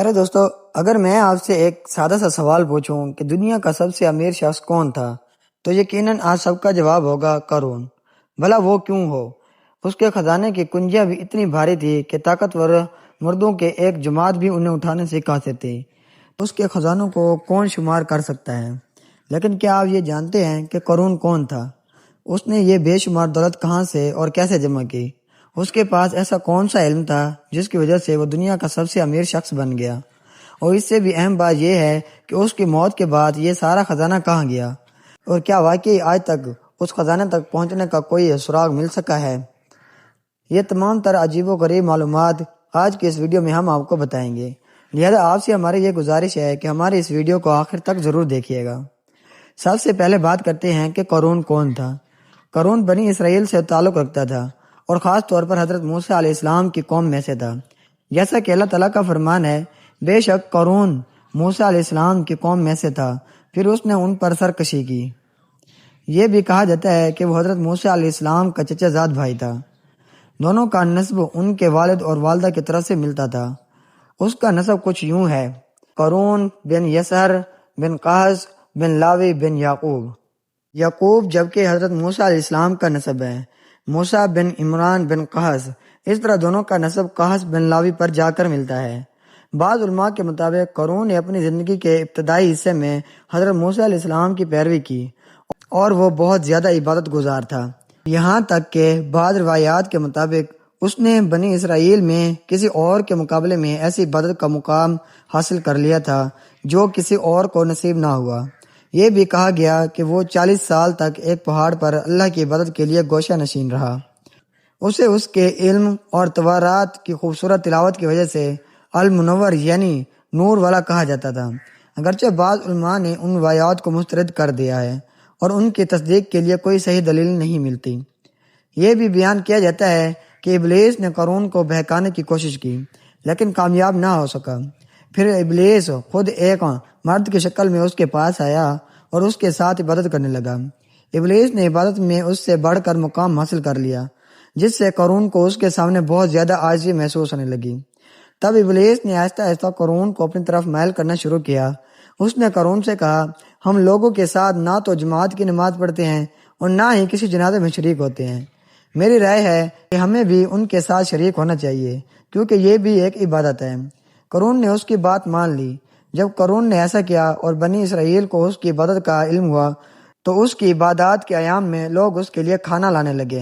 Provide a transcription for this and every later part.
ارے دوستو، اگر میں آپ سے ایک سادہ سا سوال پوچھوں کہ دنیا کا سب سے امیر شخص کون تھا تو یقیناً آج سب کا جواب ہوگا قارون۔ بھلا وہ کیوں ہو؟ اس کے خزانے کی کنجیاں بھی اتنی بھاری تھی کہ طاقتور مردوں کے ایک جماعت بھی انہیں اٹھانے سے قاصر تھی۔ اس کے خزانوں کو کون شمار کر سکتا ہے؟ لیکن کیا آپ یہ جانتے ہیں کہ قارون کون تھا؟ اس نے یہ بے شمار دولت کہاں سے اور کیسے جمع کی؟ اس کے پاس ایسا کون سا علم تھا جس کی وجہ سے وہ دنیا کا سب سے امیر شخص بن گیا؟ اور اس سے بھی اہم بات یہ ہے کہ اس کی موت کے بعد یہ سارا خزانہ کہاں گیا؟ اور کیا واقعی آج تک اس خزانے تک پہنچنے کا کوئی سراغ مل سکا ہے؟ یہ تمام تر عجیب و غریب معلومات آج کی اس ویڈیو میں ہم آپ کو بتائیں گے، لہذا آپ سے ہماری یہ گزارش ہے کہ ہماری اس ویڈیو کو آخر تک ضرور دیکھیے گا۔ سب سے پہلے بات کرتے ہیں کہ قارون کون تھا۔ قارون بنی اسرائیل سے تعلق رکھتا تھا اور خاص طور پر حضرت موسیٰ علیہ السلام کی قوم میں سے تھا۔ جیسا کہ اللہ تعالیٰ کا فرمان ہے، بے شک قارون موسیٰ علیہ السلام کی قوم میں سے تھا، پھر اس نے ان پر سرکشی کی۔ یہ بھی کہا جاتا ہے کہ وہ حضرت موسیٰ علیہ السلام کا چچا زاد بھائی تھا۔ دونوں کا نسب ان کے والد اور والدہ کی طرف سے ملتا تھا۔ اس کا نسب کچھ یوں ہے: قارون بن یسہر بن قحس بن لاوی بن یعقوب جبکہ حضرت موسیٰ علیہ السلام کا نسب ہے موسیٰ بن عمران بن قحس۔ اس طرح دونوں کا نسب قحس بن لاوی پر جا کر ملتا ہے۔ بعض علماء کے مطابق قارون نے اپنی زندگی کے ابتدائی حصے میں حضرت موسیٰ علیہ السلام کی پیروی کی اور وہ بہت زیادہ عبادت گزار تھا، یہاں تک کہ بعض روایات کے مطابق اس نے بنی اسرائیل میں کسی اور کے مقابلے میں ایسی عبادت کا مقام حاصل کر لیا تھا جو کسی اور کو نصیب نہ ہوا۔ یہ بھی کہا گیا کہ وہ 40 سال تک ایک پہاڑ پر اللہ کی عبادت کے لیے گوشہ نشین رہا۔ اسے اس کے علم اور توارات کی خوبصورت تلاوت کی وجہ سے المنور یعنی نور والا کہا جاتا تھا، اگرچہ بعض علماء نے ان روایات کو مسترد کر دیا ہے اور ان کی تصدیق کے لیے کوئی صحیح دلیل نہیں ملتی۔ یہ بھی بیان کیا جاتا ہے کہ ابلیس نے قارون کو بہکانے کی کوشش کی لیکن کامیاب نہ ہو سکا۔ پھر ابلیس خود ایک مرد کی شکل میں اس کے پاس آیا اور اس کے ساتھ عبادت کرنے لگا۔ ابلیس نے عبادت میں اس سے بڑھ کر مقام حاصل کر لیا، جس سے قارون کو اس کے سامنے بہت زیادہ عاجزی محسوس ہونے لگی۔ تب ابلیس نے آہستہ آہستہ قارون کو اپنی طرف مائل کرنا شروع کیا۔ اس نے قارون سے کہا، ہم لوگوں کے ساتھ نہ تو جماعت کی نماز پڑھتے ہیں اور نہ ہی کسی جنازے میں شریک ہوتے ہیں۔ میری رائے ہے کہ ہمیں بھی ان کے ساتھ شریک ہونا چاہیے کیونکہ یہ بھی ایک عبادت ہے۔ قارون نے اس کی بات مان لی۔ جب قارون نے ایسا کیا اور بنی اسرائیل کو اس کی عبادت کا علم ہوا تو اس کی عبادات کے ایام میں لوگ اس کے لیے کھانا لانے لگے۔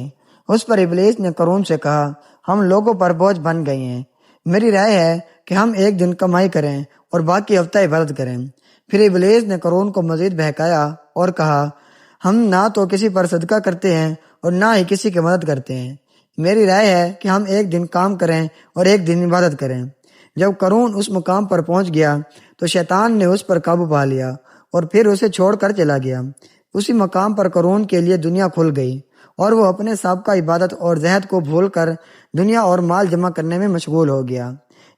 اس پر ابلیس نے قارون سے کہا، ہم لوگوں پر بوجھ بن گئے ہیں، میری رائے ہے کہ ہم ایک دن کمائی کریں اور باقی ہفتہ عبادت کریں۔ پھر ابلیس نے قارون کو مزید بہکایا اور کہا، ہم نہ تو کسی پر صدقہ کرتے ہیں اور نہ ہی کسی کی مدد کرتے ہیں، میری رائے ہے کہ ہم ایک دن کام کریں اور ایک دن عبادت کریں۔ جب قارون اس مقام پر پہنچ گیا تو شیطان نے اس پر قابو پا لیا اور پھر اسے چھوڑ کر چلا گیا۔ اسی مقام پر قارون کے لیے دنیا کھل گئی اور وہ اپنے سابقہ عبادت اور زہد کو بھول کر دنیا اور مال جمع کرنے میں مشغول ہو گیا،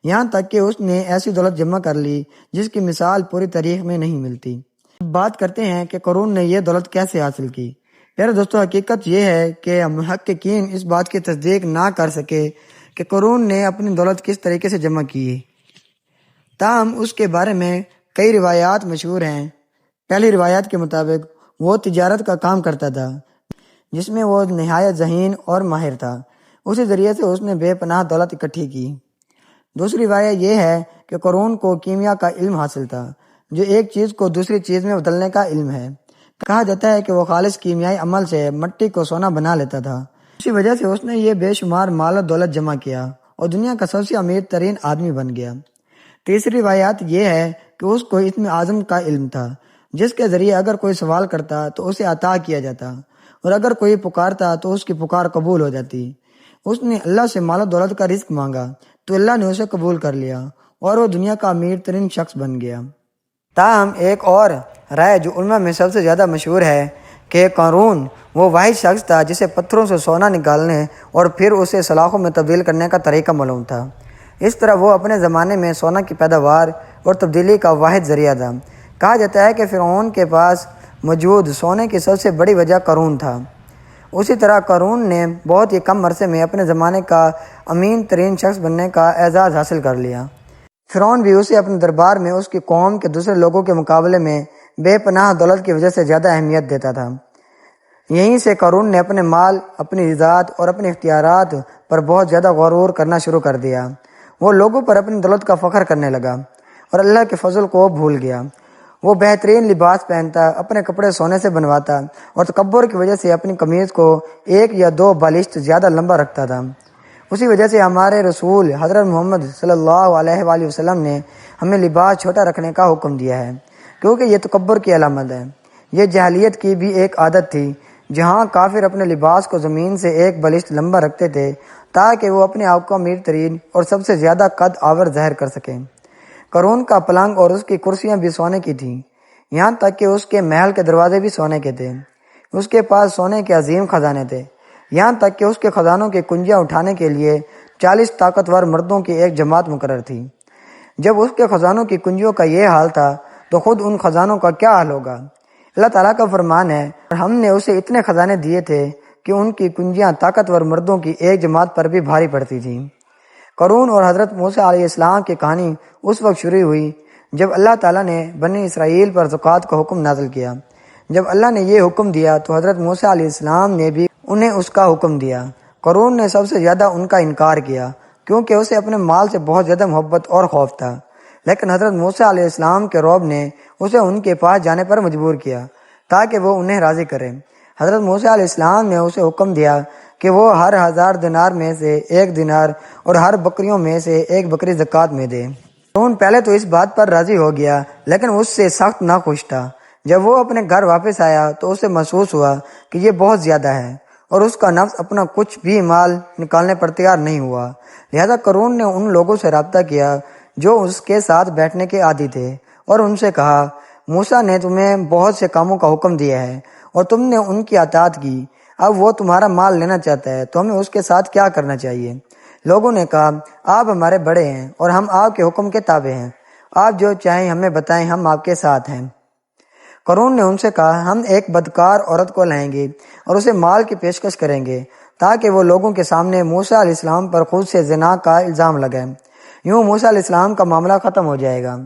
یہاں تک کہ اس نے ایسی دولت جمع کر لی جس کی مثال پوری تاریخ میں نہیں ملتی۔ بات کرتے ہیں کہ قارون نے یہ دولت کیسے حاصل کی۔ پیارے دوستو، حقیقت یہ ہے کہ محققین اس بات کی تصدیق نہ کر سکے کہ قارون نے اپنی دولت کس طریقے سے جمع کی، تاہم اس کے بارے میں کئی روایات مشہور ہیں۔ پہلی روایت کے مطابق وہ تجارت کا کام کرتا تھا جس میں وہ نہایت ذہین اور ماہر تھا، اسی ذریعے سے اس نے بے پناہ دولت اکٹھی کی۔ دوسری روایت یہ ہے کہ قارون کو کیمیا کا علم حاصل تھا، جو ایک چیز کو دوسری چیز میں بدلنے کا علم ہے۔ کہا جاتا ہے کہ وہ خالص کیمیائی عمل سے مٹی کو سونا بنا لیتا تھا، اسی وجہ سے اس نے یہ بے شمار مال و دولت جمع کیا اور دنیا کا سب سے امیر ترین آدمی بن گیا۔ تیسری روایت یہ ہے کہ اس کو اسم اعظم کا علم تھا، جس کے ذریعے اگر کوئی سوال کرتا تو اسے عطا کیا جاتا اور اگر کوئی پکارتا تو اس کی پکار قبول ہو جاتی۔ اس نے اللہ سے مال و دولت کا رزق مانگا تو اللہ نے اسے قبول کر لیا اور وہ دنیا کا امیر ترین شخص بن گیا۔ تاہم ایک اور رائے جو علماء میں سب سے زیادہ مشہور ہے کہ قارون وہ واحد شخص تھا جسے پتھروں سے سونا نکالنے اور پھر اسے سلاخوں میں تبدیل کرنے کا طریقہ معلوم تھا۔ اس طرح وہ اپنے زمانے میں سونا کی پیداوار اور تبدیلی کا واحد ذریعہ تھا۔ کہا جاتا ہے کہ فرعون کے پاس موجود سونے کی سب سے بڑی وجہ قارون تھا۔ اسی طرح قارون نے بہت ہی کم عرصے میں اپنے زمانے کا امین ترین شخص بننے کا اعزاز حاصل کر لیا۔ فرعون بھی اسے اپنے دربار میں اس کی قوم کے دوسرے لوگوں کے مقابلے میں بے پناہ دولت کی وجہ سے زیادہ اہمیت دیتا تھا۔ یہیں سے قارون نے اپنے مال، اپنی ذات اور اپنے اختیارات پر بہت زیادہ غرور کرنا شروع کر دیا۔ وہ لوگوں پر اپنی دولت کا فخر کرنے لگا اور اللہ کے فضل کو بھول گیا۔ وہ بہترین لباس پہنتا، اپنے کپڑے سونے سے بنواتا اور تکبر کی وجہ سے اپنی قمیض کو 1 یا 2 بالشت زیادہ لمبا رکھتا تھا۔ اسی وجہ سے ہمارے رسول حضرت محمد صلی اللہ علیہ وآلہ وسلم نے ہمیں لباس چھوٹا رکھنے کا حکم دیا ہے، کیونکہ یہ تکبر کی علامت ہے۔ یہ جاہلیت کی بھی ایک عادت تھی، جہاں کافر اپنے لباس کو زمین سے 1 بالشت لمبا رکھتے تھے تاکہ وہ اپنے آپ کو امیر ترین اور سب سے زیادہ قد آور ظاہر کر سکیں۔ قارون کا پلنگ اور اس کی کرسیاں بھی سونے کی تھیں، یہاں تک کہ اس کے محل کے دروازے بھی سونے کے تھے۔ اس کے پاس سونے کے عظیم خزانے تھے، یہاں تک کہ اس کے خزانوں کی کنجیاں اٹھانے کے لیے 40 طاقتور مردوں کی ایک جماعت مقرر تھی۔ جب اس کے خزانوں کی کنجیوں کا یہ حال تھا تو خود ان خزانوں کا کیا حال ہوگا؟ اللہ تعالیٰ کا فرمان ہے، اور ہم نے اسے اتنے خزانے دیے تھے کہ ان کی کنجیاں طاقتور مردوں کی ایک جماعت پر بھی بھاری پڑتی تھیں۔ قارون اور حضرت موسیٰ علیہ السلام کی کہانی اس وقت شروع ہوئی جب اللہ تعالیٰ نے بنی اسرائیل پر زکوٰۃ کا حکم نازل کیا۔ جب اللہ نے یہ حکم دیا تو حضرت موسیٰ علیہ السلام نے بھی انہیں اس کا حکم دیا۔ قارون نے سب سے زیادہ ان کا انکار کیا، کیونکہ اسے اپنے مال سے بہت زیادہ محبت اور خوف تھا، لیکن حضرت موسیٰ علیہ السلام کے رعب نے اسے ان کے پاس جانے پر مجبور کیا تاکہ وہ انہیں راضی کرے۔ حضرت موسیٰ علیہ السلام نے اسے حکم دیا کہ وہ ہر 1000 دینار میں سے 1 دینار اور ہر بکریوں میں سے 1 بکری زکوٰۃ میں دے۔ قارون پہلے تو اس بات پر راضی ہو گیا، لیکن اس سے سخت ناخوش تھا۔ جب وہ اپنے گھر واپس آیا تو اسے محسوس ہوا کہ یہ بہت زیادہ ہے، اور اس کا نفس اپنا کچھ بھی مال نکالنے پر تیار نہیں ہوا۔ لہذا قارون نے ان لوگوں سے رابطہ کیا جو اس کے ساتھ بیٹھنے کے عادی تھے، اور ان سے کہا، موسیٰ نے تمہیں بہت سے کاموں کا حکم دیا ہے اور تم نے ان کی اطاعت کی، اب وہ تمہارا مال لینا چاہتا ہے تو ہمیں اس کے ساتھ کیا کرنا چاہیے؟ لوگوں نے کہا، آپ ہمارے بڑے ہیں اور ہم آپ کے حکم کے تابع ہیں، آپ جو چاہیں ہمیں بتائیں، ہم آپ کے ساتھ ہیں۔ قارون نے ان سے کہا، ہم ایک بدکار عورت کو لائیں گے اور اسے مال کی پیشکش کریں گے تاکہ وہ لوگوں کے سامنے موسیٰ علیہ السلام پر خود سے زنا کا الزام لگائیں، یوں موسیٰ علیہ السلام کا معاملہ ختم ہو جائے گا۔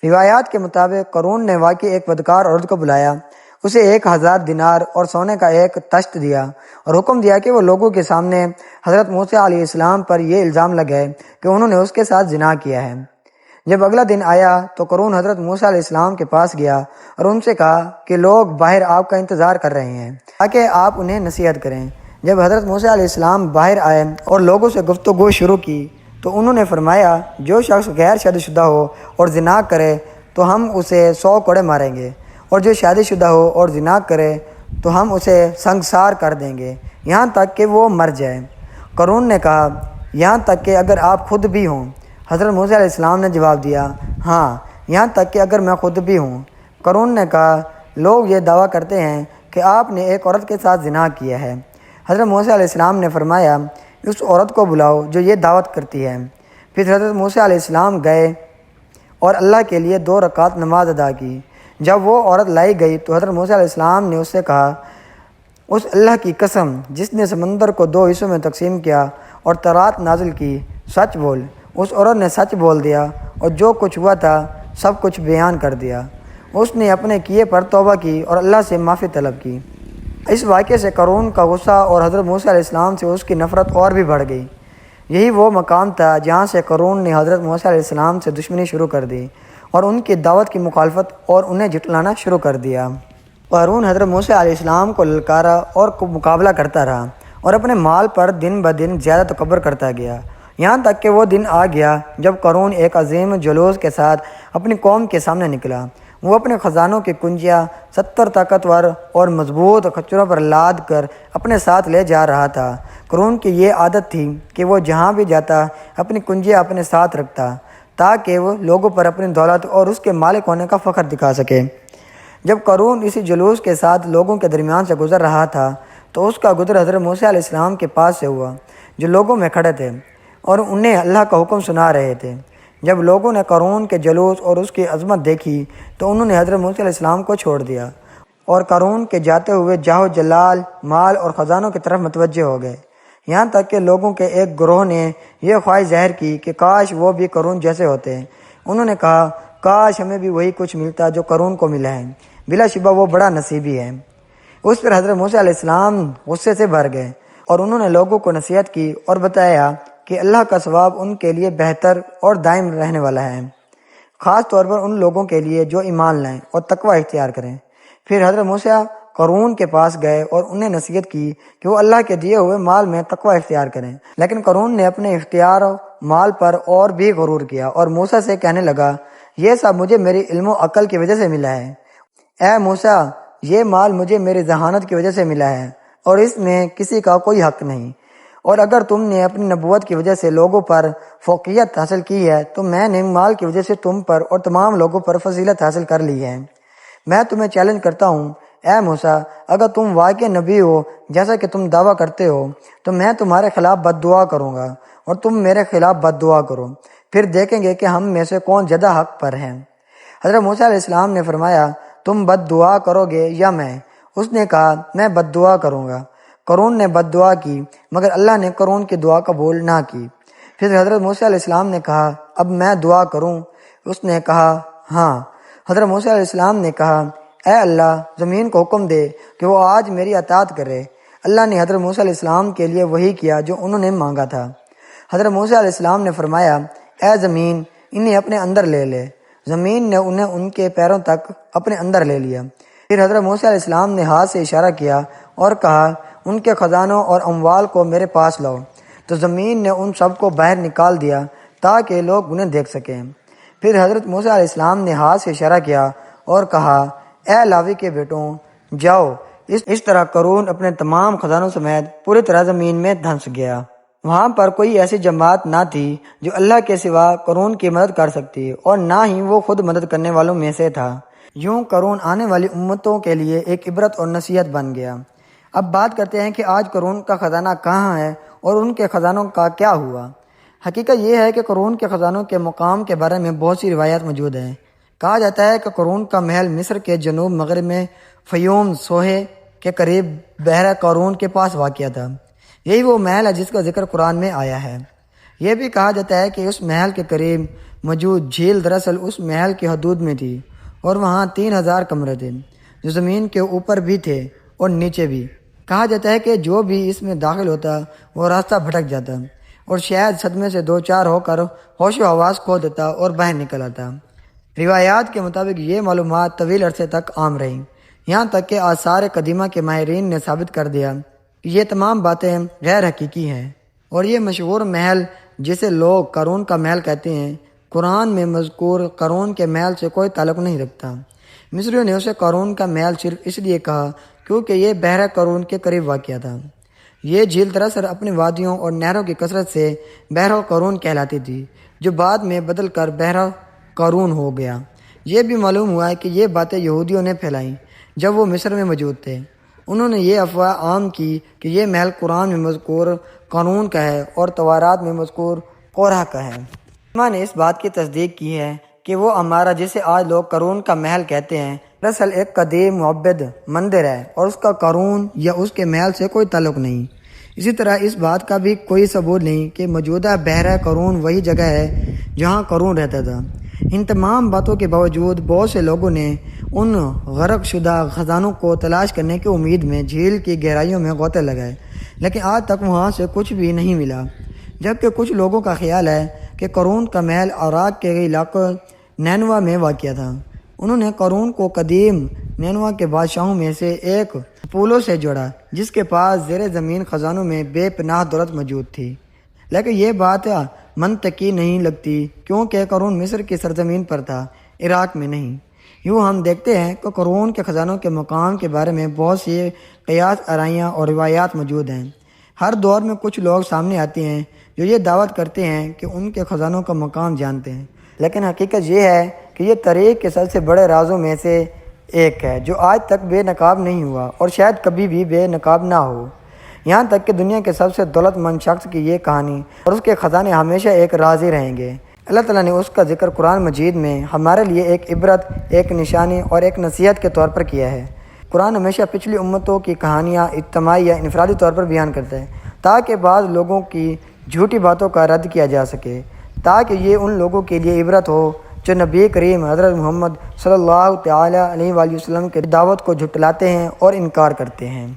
روایات کے مطابق قارون نے واقعی ایک بدکار عورت کو بلایا، اسے 1000 دینار اور سونے کا ایک تشت دیا اور حکم دیا کہ وہ لوگوں کے سامنے حضرت موسیٰ علیہ السلام پر یہ الزام لگائے کہ انہوں نے اس کے ساتھ زنا کیا ہے۔ جب اگلا دن آیا تو قارون حضرت موسیٰ علیہ السلام کے پاس گیا اور ان سے کہا کہ لوگ باہر آپ کا انتظار کر رہے ہیں تاکہ آپ انہیں نصیحت کریں۔ جب حضرت موسیٰ علیہ السلام باہر آئے اور لوگوں سے گفتگو شروع کی تو انہوں نے فرمایا، جو شخص غیر شادی شدہ ہو اور زنا کرے تو ہم اسے 100 کوڑے ماریں گے، اور جو شادی شدہ ہو اور زنا کرے تو ہم اسے سنگسار کر دیں گے یہاں تک کہ وہ مر جائے۔ قارون نے کہا، یہاں تک کہ اگر آپ خود بھی ہوں؟ حضرت موسیٰ علیہ السلام نے جواب دیا، ہاں، یہاں تک کہ اگر میں خود بھی ہوں۔ قارون نے کہا، لوگ یہ دعویٰ کرتے ہیں کہ آپ نے ایک عورت کے ساتھ زنا کیا ہے۔ حضرت موسیٰ علیہ السلام نے فرمایا، اس عورت کو بلاؤ جو یہ دعوت کرتی ہے۔ پھر حضرت موسیٰ علیہ السلام گئے اور اللہ کے لیے 2 رکعت نماز ادا کی۔ جب وہ عورت لائی گئی تو حضرت موسیٰ علیہ السلام نے اس سے کہا، اس اللہ کی قسم جس نے سمندر کو 2 حصوں میں تقسیم کیا اور تورات نازل کی، سچ بول۔ اس عورت نے سچ بول دیا اور جو کچھ ہوا تھا سب کچھ بیان کر دیا۔ اس نے اپنے کیے پر توبہ کی اور اللہ سے معافی طلب کی۔ اس واقعے سے قارون کا غصہ اور حضرت موسیٰ علیہ السلام سے اس کی نفرت اور بھی بڑھ گئی۔ یہی وہ مقام تھا جہاں سے قارون نے حضرت موسیٰ علیہ السلام سے دشمنی شروع کر دی اور ان کی دعوت کی مخالفت اور انہیں جھٹلانا شروع کر دیا۔ قارون حضرت موسیٰ علیہ السلام کو للکارا اور مقابلہ کرتا رہا اور اپنے مال پر دن بدن زیادہ تکبر کرتا گیا، یہاں تک کہ وہ دن آ گیا جب قارون ایک عظیم جلوس کے ساتھ اپنی قوم کے سامنے نکلا۔ وہ اپنے خزانوں کی کنجیاں 70 طاقتور اور مضبوط کھچروں پر لاد کر اپنے ساتھ لے جا رہا تھا۔ قارون کی یہ عادت تھی کہ وہ جہاں بھی جاتا اپنی کنجیاں اپنے ساتھ رکھتا تاکہ وہ لوگوں پر اپنی دولت اور اس کے مالک ہونے کا فخر دکھا سکے۔ جب قارون اسی جلوس کے ساتھ لوگوں کے درمیان سے گزر رہا تھا تو اس کا گزر حضرت موسیٰ علیہ السلام کے پاس سے ہوا، جو لوگوں میں کھڑے تھے اور انہیں اللہ کا حکم سنا رہے تھے۔ جب لوگوں نے قارون کے جلوس اور اس کی عظمت دیکھی تو انہوں نے حضرت موسیٰ علیہ السلام کو چھوڑ دیا اور قارون کے جاتے ہوئے جاہ و جلال، مال اور خزانوں کی طرف متوجہ ہو گئے۔ یہاں تک کہ لوگوں کے ایک گروہ نے یہ خواہش ظاہر کی کہ کاش وہ بھی قارون جیسے ہوتے ہیں۔ انہوں نے کہا کاش ہمیں بھی وہی کچھ ملتا جو قارون کو ملا ہے، بلا شبہ وہ بڑا نصیبی ہے۔ اس پر حضرت موسیٰ علیہ السلام غصے سے بھر گئے اور انہوں نے لوگوں کو نصیحت کی اور بتایا کہ اللہ کا ثواب ان کے لیے بہتر اور دائم رہنے والا ہے، خاص طور پر ان لوگوں کے لیے جو ایمان لائیں اور تقوی اختیار کریں۔ پھر حضرت موسیٰ قارون کے پاس گئے اور انہیں نصیحت کی کہ وہ اللہ کے دیے ہوئے مال میں تقوی اختیار کریں، لیکن قارون نے اپنے اختیار مال پر اور بھی غرور کیا اور موسیٰ سے کہنے لگا یہ سب مجھے میری علم و عقل کی وجہ سے ملا ہے۔ اے موسیٰ، یہ مال مجھے میری ذہانت کی وجہ سے ملا ہے اور اس میں کسی کا کوئی حق نہیں، اور اگر تم نے اپنی نبوت کی وجہ سے لوگوں پر فوقیت حاصل کی ہے تو میں نے مال کی وجہ سے تم پر اور تمام لوگوں پر فضیلت حاصل کر لی ہے۔ میں تمہیں چیلنج کرتا ہوں اے موسیٰ، اگر تم واقعی نبی ہو جیسا کہ تم دعویٰ کرتے ہو تو میں تمہارے خلاف بد دعا کروں گا اور تم میرے خلاف بد دعا کرو، پھر دیکھیں گے کہ ہم میں سے کون زیادہ حق پر ہے۔ حضرت موسیٰ علیہ السلام نے فرمایا تم بد دعا کرو گے یا میں؟ اس نے کہا میں بد دعا کروں گا۔ قارون نے بد دعا کی مگر اللہ نے قارون کی دعا قبول نہ کی۔ پھر حضرت موسیٰ علیہ السلام نے کہا اب میں دعا کروں؟ اس نے کہا ہاں۔ حضرت موسیٰ علیہ السلام نے کہا اے اللہ، زمین کو حکم دے کہ وہ آج میری اطاعت کرے۔ اللہ نے حضرت موسیٰ علیہ السلام کے لیے وہی کیا جو انہوں نے مانگا تھا۔ حضرت موسیٰ علیہ السلام نے فرمایا اے زمین، انہیں اپنے اندر لے لے۔ زمین نے انہیں ان کے پیروں تک اپنے اندر لے لیا۔ پھر حضرت موسیٰ علیہ السلام نے ہاتھ سے اشارہ کیا اور کہا ان کے خزانوں اور اموال کو میرے پاس لاؤ، تو زمین نے ان سب کو باہر نکال دیا تاکہ لوگ انہیں دیکھ سکیں۔ پھر حضرت موسیٰ علیہ السلام نے ہاتھ سے اشارہ کیا اور کہا اے لاوی کے بیٹوں، جاؤ۔ اس طرح قارون اپنے تمام خزانوں سمیت پوری طرح زمین میں دھنس گیا۔ وہاں پر کوئی ایسی جماعت نہ تھی جو اللہ کے سوا قارون کی مدد کر سکتی اور نہ ہی وہ خود مدد کرنے والوں میں سے تھا۔ یوں قارون آنے والی امتوں کے لیے ایک عبرت اور نصیحت بن گیا۔ اب بات کرتے ہیں کہ آج قارون کا خزانہ کہاں ہے اور ان کے خزانوں کا کیا ہوا۔ حقیقت یہ ہے کہ قارون کے خزانوں کے مقام کے بارے میں بہت سی روایات موجود ہیں۔ کہا جاتا ہے کہ قارون کا محل مصر کے جنوب مغرب میں فیوم سوہے کے قریب بحیرہ قارون کے پاس واقع تھا۔ یہی وہ محل ہے جس کا ذکر قرآن میں آیا ہے۔ یہ بھی کہا جاتا ہے کہ اس محل کے قریب موجود جھیل دراصل اس محل کی حدود میں تھی اور وہاں 3000 کمرے تھے جو زمین کے اوپر بھی تھے اور نیچے بھی۔ کہا جاتا ہے کہ جو بھی اس میں داخل ہوتا وہ راستہ بھٹک جاتا اور شاید صدمے سے دو چار ہو کر ہوش و حواس کھو دیتا اور باہر نکل آتا۔ روایات کے مطابق یہ معلومات طویل عرصے تک عام رہیں، یہاں تک کہ آثار قدیمہ کے ماہرین نے ثابت کر دیا کہ یہ تمام باتیں غیر حقیقی ہیں، اور یہ مشہور محل جسے لوگ قارون کا محل کہتے ہیں قرآن میں مذکور قارون کے محل سے کوئی تعلق نہیں رکھتا۔ مصریوں نے اسے قارون کا محل صرف اس لیے کہا کیونکہ یہ بحیرہ قارون کے قریب واقع تھا۔ یہ جھیل دراصل اپنی وادیوں اور نہروں کی کثرت سے بحیرہ قارون کہلاتی تھی، جو بعد میں بدل کر بحیرہ قارون ہو گیا۔ یہ بھی معلوم ہوا ہے کہ یہ باتیں یہودیوں نے پھیلائیں جب وہ مصر میں موجود تھے۔ انہوں نے یہ افواہ عام کی کہ یہ محل قرآن میں مذکور قارون کا ہے اور توارات میں مذکور قورہ کا ہے۔ علماء نے اس بات کی تصدیق کی ہے کہ وہ امارہ جسے آج لوگ قارون کا محل کہتے ہیں دراصل ایک قدیم معبد مندر ہے اور اس کا قارون یا اس کے محل سے کوئی تعلق نہیں۔ اسی طرح اس بات کا بھی کوئی ثبوت نہیں کہ موجودہ بحیرہ قارون وہی جگہ ہے جہاں قارون رہتا تھا۔ ان تمام باتوں کے باوجود بہت سے لوگوں نے ان غرق شدہ خزانوں کو تلاش کرنے کی امید میں جھیل کی گہرائیوں میں غوطے لگائے، لیکن آج تک وہاں سے کچھ بھی نہیں ملا۔ جبکہ کچھ لوگوں کا خیال ہے کہ قارون کا محل عراق کے علاقے نینوا میں واقع تھا۔ انہوں نے قارون کو قدیم نینوا کے بادشاہوں میں سے ایک پولو سے جوڑا جس کے پاس زیر زمین خزانوں میں بے پناہ دولت موجود تھی، لیکن یہ بات منطقی نہیں لگتی کیونکہ قارون مصر کی سرزمین پر تھا، عراق میں نہیں۔ یوں ہم دیکھتے ہیں کہ قارون کے خزانوں کے مقام کے بارے میں بہت سی قیاس آرائیاں اور روایات موجود ہیں۔ ہر دور میں کچھ لوگ سامنے آتے ہیں جو یہ دعوت کرتے ہیں کہ ان کے خزانوں کا مقام جانتے ہیں، لیکن حقیقت یہ ہے کہ یہ تاریخ کے سب سے بڑے رازوں میں سے ایک ہے جو آج تک بے نقاب نہیں ہوا اور شاید کبھی بھی بے نقاب نہ ہو۔ یہاں تک کہ دنیا کے سب سے دولت مند شخص کی یہ کہانی اور اس کے خزانے ہمیشہ ایک راز ہی رہیں گے۔ اللہ تعالیٰ نے اس کا ذکر قرآن مجید میں ہمارے لیے ایک عبرت، ایک نشانی اور ایک نصیحت کے طور پر کیا ہے۔ قرآن ہمیشہ پچھلی امتوں کی کہانیاں اجتماعی یا انفرادی طور پر بیان کرتا ہے تاکہ بعض لوگوں کی جھوٹی باتوں کا رد کیا جا سکے، تاکہ یہ ان لوگوں کے لیے عبرت ہو جو نبی کریم حضرت محمد صلی اللہ تعالیٰ علیہ وآلہ وسلم کے دعوت کو جھٹلاتے ہیں اور انکار کرتے ہیں۔